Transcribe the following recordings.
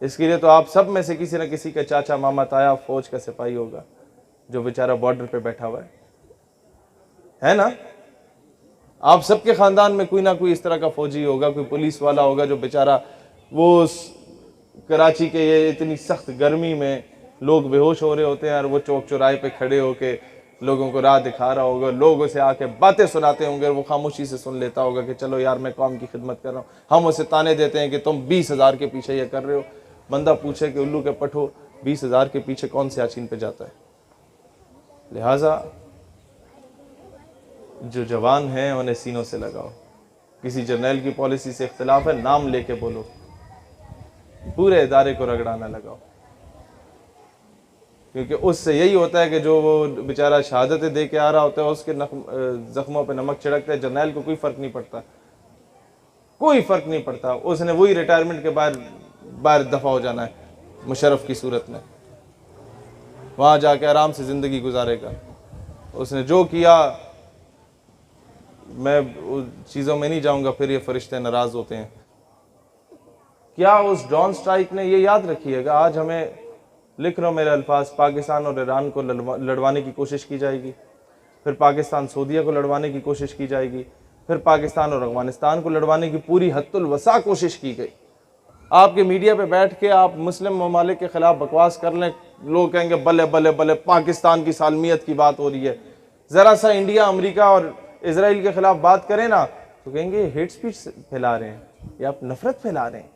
اس کے لیے تو آپ سب میں سے کسی نہ کسی کا چاچا ماما تایا فوج کا سپاہی ہوگا جو بیچارہ بارڈر پہ بیٹھا ہوا ہے نا؟ آپ سب کے خاندان میں کوئی نہ کوئی اس طرح کا فوجی ہوگا، کوئی پولیس والا ہوگا جو بیچارہ وہ کراچی کے یہ اتنی سخت گرمی میں لوگ بے ہوش ہو رہے ہوتے ہیں اور وہ چوک چوراہے پہ کھڑے ہو کے لوگوں کو راہ دکھا رہا ہوگا، لوگوں سے آ کے باتیں سناتے ہوں گے، وہ خاموشی سے سن لیتا ہوگا کہ چلو یار میں قوم کی خدمت کر رہا ہوں۔ ہم اسے تانے دیتے ہیں کہ تم 20,000 کے پیچھے یہ کر رہے ہو۔ بندہ پوچھے کہ الو کے پٹھو 20,000 کے پیچھے کون سیاچین پہ جاتا ہے؟ لہٰذا جو جوان ہیں انہیں سینوں سے لگاؤ۔ کسی جرنیل کی پالیسی سے اختلاف ہے، نام لے کے بولو، پورے ادارے کو رگڑانا لگاؤ، کیونکہ اس سے یہی ہوتا ہے کہ جو وہ بیچارہ شہادتیں دے کے آ رہا ہوتا ہے اس کے زخموں پہ نمک چھڑکتا ہے۔ جرنیل کو کوئی فرق نہیں پڑتا، کوئی فرق نہیں پڑتا، اس نے وہی ریٹائرمنٹ کے باہر دفع ہو جانا ہے مشرف کی صورت میں، وہاں جا کے آرام سے زندگی گزارے گا۔ اس نے جو کیا، میں چیزوں میں نہیں جاؤں گا، پھر یہ فرشتے ناراض ہوتے ہیں۔ کیا اس ڈرون سٹرائک نے، یہ یاد رکھیے گا، آج ہمیں لکھ رہا ہوں میرے الفاظ، پاکستان اور ایران کو لڑوانے کی کوشش کی جائے گی، پھر پاکستان سعودیہ کو لڑوانے کی کوشش کی جائے گی، پھر پاکستان اور افغانستان کو لڑوانے کی پوری حد الوسع کوشش کی گئی۔ آپ کے میڈیا پہ بیٹھ کے آپ مسلم ممالک کے خلاف بکواس کر لیں، لوگ کہیں گے بلے بلے بلے پاکستان کی سالمیت کی بات ہو رہی ہے۔ ذرا سا انڈیا، امریکہ اور اسرائیل کے خلاف بات کریں نا تو کہیں گے ہیٹ سپیچ پھیلا رہے ہیں یا آپ نفرت پھیلا رہے ہیں۔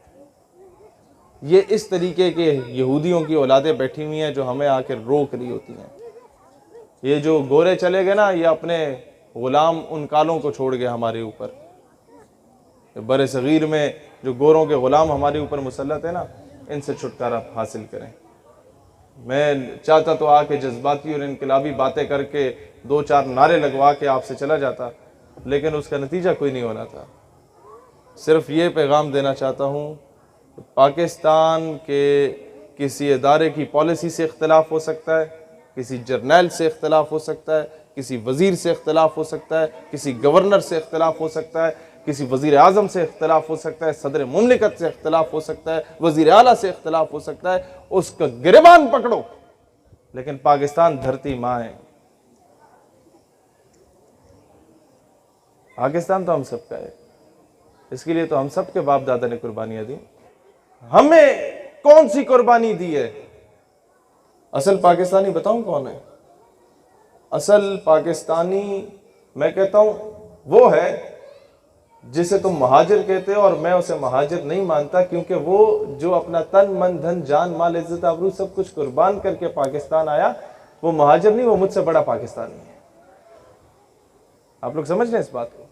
یہ اس طریقے کے یہودیوں کی اولادیں بیٹھی ہوئی ہیں جو ہمیں آ کے روک رہی ہوتی ہیں۔ یہ جو گورے چلے گئے نا، یہ اپنے غلام ان کالوں کو چھوڑ گئے ہمارے اوپر۔ بر صغیر میں جو گوروں کے غلام ہمارے اوپر مسلط ہیں نا، ان سے چھٹکارا حاصل کریں۔ میں چاہتا تو آ کے جذباتی اور انقلابی باتیں کر کے 2-4 نعرے لگوا کے آپ سے چلا جاتا، لیکن اس کا نتیجہ کوئی نہیں ہونا تھا۔ صرف یہ پیغام دینا چاہتا ہوں، پاکستان کے کسی ادارے کی پالیسی سے اختلاف ہو سکتا ہے، کسی جرنیل سے اختلاف ہو سکتا ہے، کسی وزیر سے اختلاف ہو سکتا ہے، کسی گورنر سے اختلاف ہو سکتا ہے، کسی وزیر اعظم سے اختلاف ہو سکتا ہے، صدر مملکت سے اختلاف ہو سکتا ہے، وزیر اعلیٰ سے اختلاف ہو سکتا ہے، اس کا گریبان پکڑو، لیکن پاکستان دھرتی ماں ہے۔ پاکستان تو ہم سب کا ہے، اس کے لیے تو ہم سب کے باپ دادا نے قربانیاں دی۔ ہمیں کون سی قربانی دی ہے؟ اصل پاکستانی بتاؤں کون ہے؟ اصل پاکستانی میں کہتا ہوں وہ ہے جسے تم مہاجر کہتے ہو، اور میں اسے مہاجر نہیں مانتا، کیونکہ وہ جو اپنا تن من دھن جان مال عزت آبرو سب کچھ قربان کر کے پاکستان آیا، وہ مہاجر نہیں، وہ مجھ سے بڑا پاکستانی ہے۔ آپ لوگ سمجھ رہے ہیں اس بات کو؟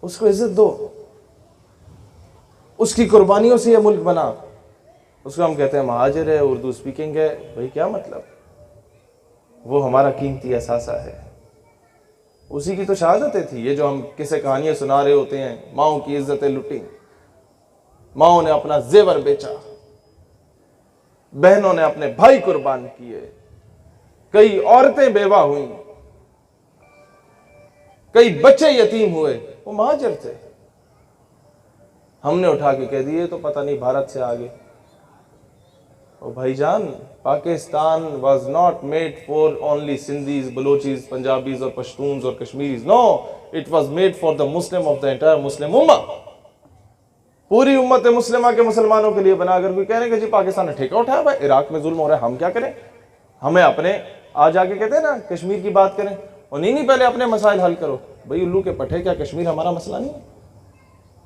اس کو عزت دو، اس کی قربانیوں سے یہ ملک بنا۔ اس کو ہم کہتے ہیں مہاجر ہے، اردو سپیکنگ ہے، بھئی کیا مطلب؟ وہ ہمارا قیمتی اثاثہ ہے، اسی کی تو شہادتیں تھی۔ یہ جو ہم کسے کہانیاں سنا رہے ہوتے ہیں، ماؤں کی عزتیں لٹیں، ماؤں نے اپنا زیور بیچا، بہنوں نے اپنے بھائی قربان کیے، کئی عورتیں بیوہ ہوئیں، کئی بچے یتیم ہوئے، وہ مہاجر تھے۔ ہم نے اٹھا کے کہہ دیے تو پتہ نہیں بھارت سے آگے۔ او بھائی جان، Pakistan was not made for only Sindhis, Balochis, Punjabis اور Pashtuns اور Kashmiris. No, it was made for the Muslim of the entire Muslim Ummah. پوری امت مسلمہ کے مسلمانوں کے لیے بنا۔ اگر کوئی کہنے کہ جی پاکستان نے ٹھیکہ اٹھایا بھائی، عراق میں ظلم ہو رہا ہے، ہم کیا کریں؟ ہمیں اپنے آج آگے کہتے ہیں نا کشمیر کی بات کریں، اور نہیں پہلے اپنے مسائل حل کرو۔ بھئی الو کے پٹھے، کیا کشمیر ہمارا مسئلہ نہیں ہے؟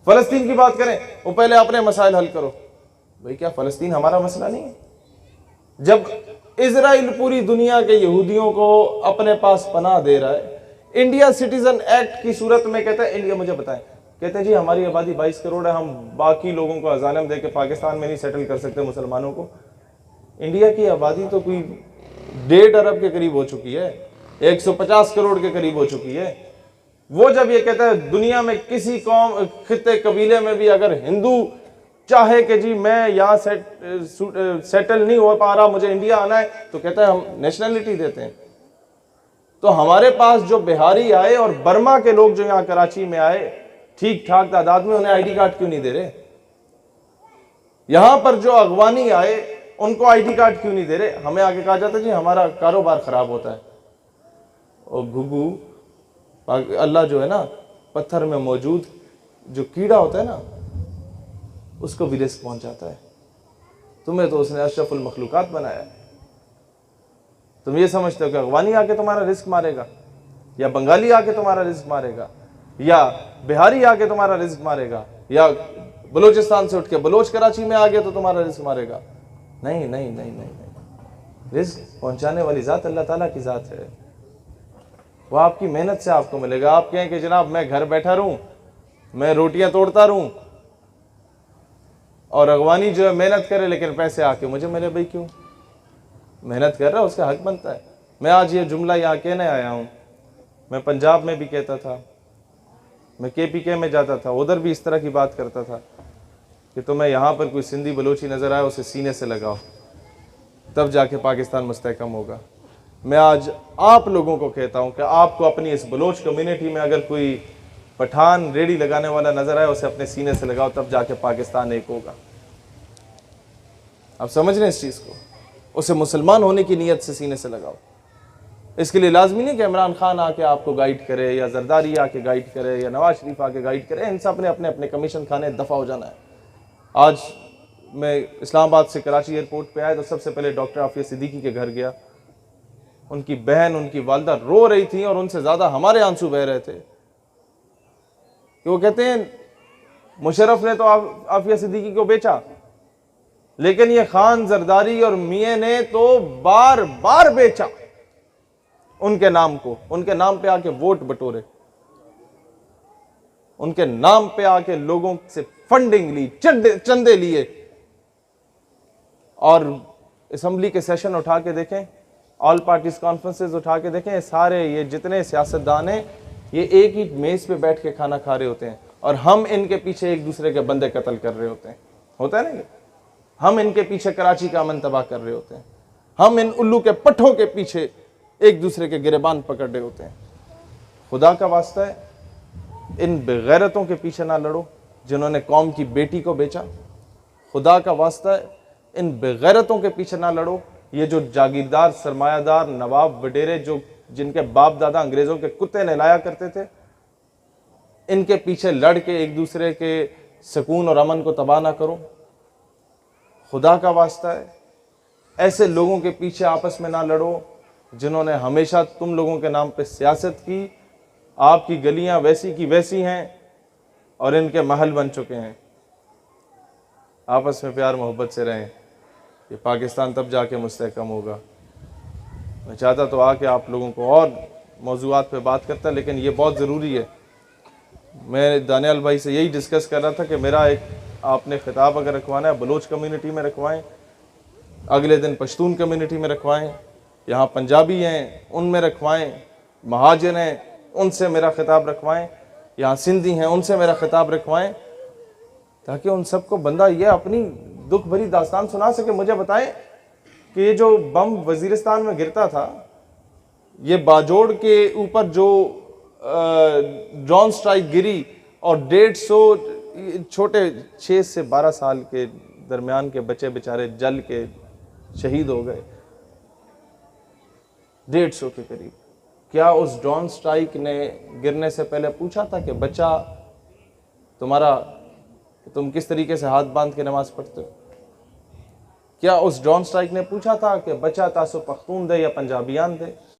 فلسطین کی بات کریں، وہ پہلے اپنے مسائل حل کرو۔ بھئی کیا فلسطین ہمارا مسئلہ نہیں ہے؟ جب اسرائیل پوری دنیا کے یہودیوں کو اپنے پاس پناہ دے رہا ہے، انڈیا سٹیزن ایکٹ کی صورت میں کہتا ہے، انڈیا مجھے بتائیں، کہتے ہیں جی ہماری آبادی 22 کروڑ ہے، ہم باقی لوگوں کو ازالم دے کے پاکستان میں نہیں سیٹل کر سکتے مسلمانوں کو۔ انڈیا کی آبادی تو کوئی 1.5 ارب کے قریب ہو چکی ہے، 150 کروڑ کے قریب ہو چکی ہے۔ وہ جب یہ کہتا ہے دنیا میں کسی قوم، خطے، قبیلے میں بھی اگر ہندو چاہے کہ جی میں یہاں سیٹل نہیں ہو پا رہا، مجھے انڈیا آنا ہے، تو کہتا ہے ہم نیشنلٹی دیتے ہیں۔ تو ہمارے پاس جو بہاری آئے اور برما کے لوگ جو یہاں کراچی میں آئے ٹھیک ٹھاک تعداد میں، انہیں آئی ڈی کارڈ کیوں نہیں دے رہے؟ یہاں پر جو اغوانی آئے ان کو آئی ڈی کارڈ کیوں نہیں دے رہے؟ ہمیں آگے کہا جاتا ہے جی ہمارا کاروبار خراب ہوتا ہے. اور گھگو اللہ جو ہے نا پتھر میں موجود جو کیڑا ہوتا ہے نا اس کو بھی رزق پہنچاتا ہے. تمہیں تو اس نے اشرف المخلوقات بنایا ہے. تم یہ سمجھتے ہو کہ اغوانی آ کے تمہارا رزق مارے گا، یا بنگالی آ کے تمہارا رزق مارے گا، یا بہاری آ کے تمہارا رزق مارے گا، یا بلوچستان سے اٹھ کے بلوچ کراچی میں آ گیا تو تمہارا رزق مارے گا؟ نہیں نہیں نہیں نہیں نہیں. رزق پہنچانے والی ذات اللہ تعالیٰ کی ذات ہے. وہ آپ کی محنت سے آپ کو ملے گا. آپ کہیں کہ جناب میں گھر بیٹھا رہوں، میں روٹیاں توڑتا رہوں، اور اغوانی جو ہے محنت کرے لیکن پیسے آ کے مجھے ملے. بھائی کیوں؟ محنت کر رہا ہے اس کا حق بنتا ہے. میں آج یہ جملہ یہاں کہنے آیا ہوں، میں پنجاب میں بھی کہتا تھا، میں کے پی کے میں جاتا تھا، ادھر بھی اس طرح کی بات کرتا تھا کہ تمہیں یہاں پر کوئی سندھی بلوچی نظر آئے اسے سینے سے لگاؤ، تب جا کے پاکستان مستحکم ہوگا. میں آج آپ لوگوں کو کہتا ہوں کہ آپ کو اپنی اس بلوچ کمیونٹی میں اگر کوئی پٹھان ریڑھی لگانے والا نظر آئے اسے اپنے سینے سے لگاؤ، تب جا کے پاکستان ایک ہوگا. آپ سمجھ رہے ہیں اس چیز کو؟ اسے مسلمان ہونے کی نیت سے سینے سے لگاؤ. اس کے لیے لازمی نہیں کہ عمران خان آ کے آپ کو گائیڈ کرے، یا زرداری آ کے گائیڈ کرے، یا نواز شریف آ کے گائیڈ کرے. ان سب نے اپنے اپنے کمیشن کھانے دفع ہو جانا ہے. آج میں اسلام آباد سے کراچی ایئرپورٹ پہ آیا تو سب سے پہلے ڈاکٹر عافیہ صدیقی کے گھر گیا. ان کی بہن، ان کی والدہ رو رہی تھیں، اور ان سے زیادہ ہمارے آنسو بہ رہے تھے کہ وہ کہتے ہیں مشرف نے تو عافیہ صدیقی کو بیچا، لیکن یہ خان زرداری اور میاں نے تو بار بار بیچا ان کے نام کو. ان کے نام پہ آ کے ووٹ بٹورے، ان کے نام پہ آ کے لوگوں سے فنڈنگ لی، چندے لیے. اور اسمبلی کے سیشن اٹھا کے دیکھیں، آل پارٹیز کانفرنسز اٹھا کے دیکھیں، سارے یہ جتنے سیاستدان ہیں یہ ایک ہی میز پہ بیٹھ کے کھانا کھا رہے ہوتے ہیں، اور ہم ان کے پیچھے ایک دوسرے کے بندے قتل کر رہے ہوتے ہیں. ہوتا ہے نا یہ؟ ہم ان کے پیچھے کراچی کا امن تباہ کر رہے ہوتے ہیں. ہم ان الو کے پٹھوں کے پیچھے ایک دوسرے کے گریبان پکڑ رہے ہوتے ہیں. خدا کا واسطہ ہے ان بغیرتوں کے پیچھے نہ لڑو جنہوں نے قوم کی بیٹی کو بیچا. خدا کا واسطہ ہے ان بغیرتوں کے پیچھے نہ لڑو. یہ جو جاگیردار سرمایہ دار نواب وڈیرے جن کے باپ دادا انگریزوں کے کتے نہلایا کرتے تھے، ان کے پیچھے لڑ کے ایک دوسرے کے سکون اور امن کو تباہ نہ کرو. خدا کا واسطہ ہے ایسے لوگوں کے پیچھے آپس میں نہ لڑو جنہوں نے ہمیشہ تم لوگوں کے نام پہ سیاست کی. آپ کی گلیاں ویسی کی ویسی ہیں اور ان کے محل بن چکے ہیں. آپس میں پیار محبت سے رہیں. یہ پاکستان تب جا کے مستحکم ہوگا. میں چاہتا تو آ کے آپ لوگوں کو اور موضوعات پہ بات کرتا، لیکن یہ بہت ضروری ہے. میں دانیال بھائی سے یہی ڈسکس کر رہا تھا کہ میرا ایک آپ نے خطاب اگر رکھوانا ہے بلوچ کمیونٹی میں رکھوائیں، اگلے دن پشتون کمیونٹی میں رکھوائیں، یہاں پنجابی ہیں ان میں رکھوائیں، مہاجر ہیں ان سے میرا خطاب رکھوائیں، یہاں سندھی ہیں ان سے میرا خطاب رکھوائیں، تاکہ ان سب کو بندہ یہ اپنی دکھ بھری داستان سنا سکے. مجھے بتائیں کہ یہ جو بم وزیرستان میں گرتا تھا، یہ باجوڑ کے اوپر جو ڈرون سٹرائک گری اور 150 چھوٹے 6 سے 12 سال کے درمیان کے بچے بیچارے جل کے شہید ہو گئے، 150 کے قریب. کیا اس ڈرون سٹرائک نے گرنے سے پہلے پوچھا تھا کہ بچہ تمہارا تم کس طریقے سے ہاتھ باندھ کے نماز پڑھتے ہو؟ کیا اس ڈرون سٹرائک نے پوچھا تھا کہ بچہ تاسو پختون دے یا پنجابیان دے؟